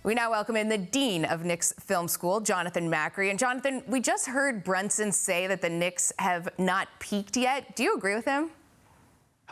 We now welcome in the Dean of Knicks Film School, Jonathan Macri. And Jonathan, we just heard Brunson say that the Knicks have not peaked yet. Do you agree with him?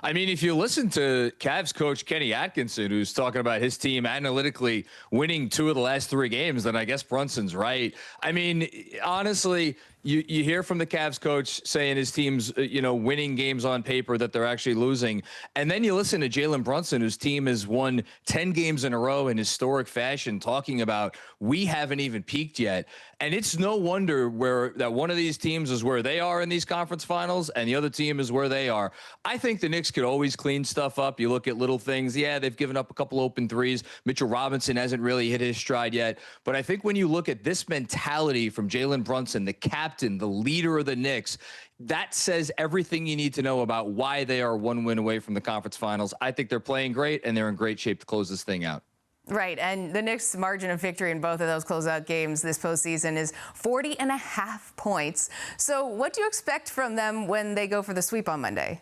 I mean, if you listen to Cavs coach Kenny Atkinson, who's talking about his team analytically winning 2 of the last 3 games, then I guess Brunson's right. I mean, honestly, you hear from the Cavs coach saying his team's, winning games on paper that they're actually losing. And then you listen to Jalen Brunson, whose team has won 10 games in a row in historic fashion, talking about we haven't even peaked yet. And it's no wonder that one of these teams is where they are in these conference finals and the other team is where they are. I think the Knicks could always clean stuff up. You look at little things. Yeah, they've given up a couple open threes. Mitchell Robinson hasn't really hit his stride yet. But I think when you look at this mentality from Jalen Brunson, the captain, the leader of the Knicks, that says everything you need to know about why they are 1 win away from the conference finals. I think they're playing great, and they're in great shape to close this thing out. Right, and the Knicks' margin of victory in both of those closeout games this postseason is 40.5 points. So what do you expect from them when they go for the sweep on Monday?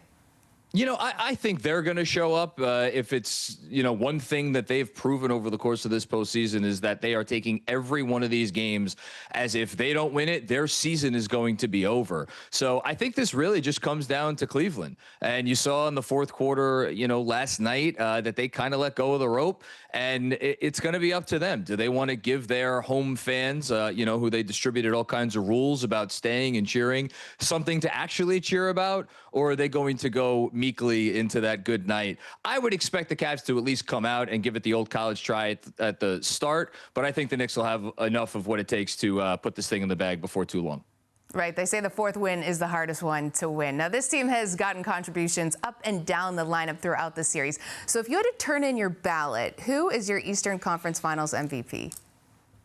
I think they're going to show up. If it's, one thing that they've proven over the course of this postseason is that they are taking every one of these games as if they don't win it, their season is going to be over. So I think this really just comes down to Cleveland. And you saw in the fourth quarter, last night that they kind of let go of the rope. And it's going to be up to them. Do they want to give their home fans, who they distributed all kinds of rules about staying and cheering, something to actually cheer about? Or are they going to go meekly into that good night? I would expect the Cavs to at least come out and give it the old college try at the start. But I think the Knicks will have enough of what it takes to put this thing in the bag before too long. Right. They say the fourth win is the hardest one to win. Now, this team has gotten contributions up and down the lineup throughout the series. So if you had to turn in your ballot, who is your Eastern Conference Finals MVP?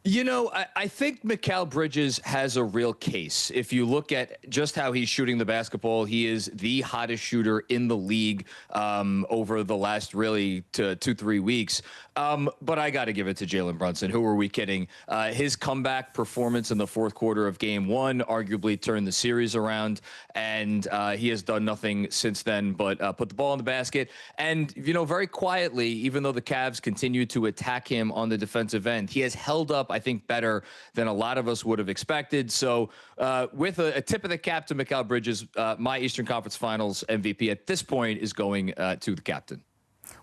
I think Mikal Bridges has a real case. If you look at just how he's shooting the basketball, he is the hottest shooter in the league over the last really 2-3 weeks. But I got to give it to Jalen Brunson. Who are we kidding? His comeback performance in the fourth quarter of Game 1 arguably turned the series around, and he has done nothing since then but put the ball in the basket. And, very quietly, even though the Cavs continue to attack him on the defensive end, he has held up, I think, better than a lot of us would have expected. So with a tip of the cap to Mikal Bridges, my Eastern Conference Finals MVP at this point is going to the captain.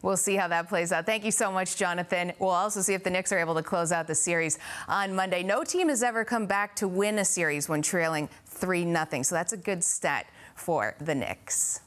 We'll see how that plays out. Thank you so much, Jonathan. We'll also see if the Knicks are able to close out the series on Monday. No team has ever come back to win a series when trailing 3-0. So that's a good stat for the Knicks.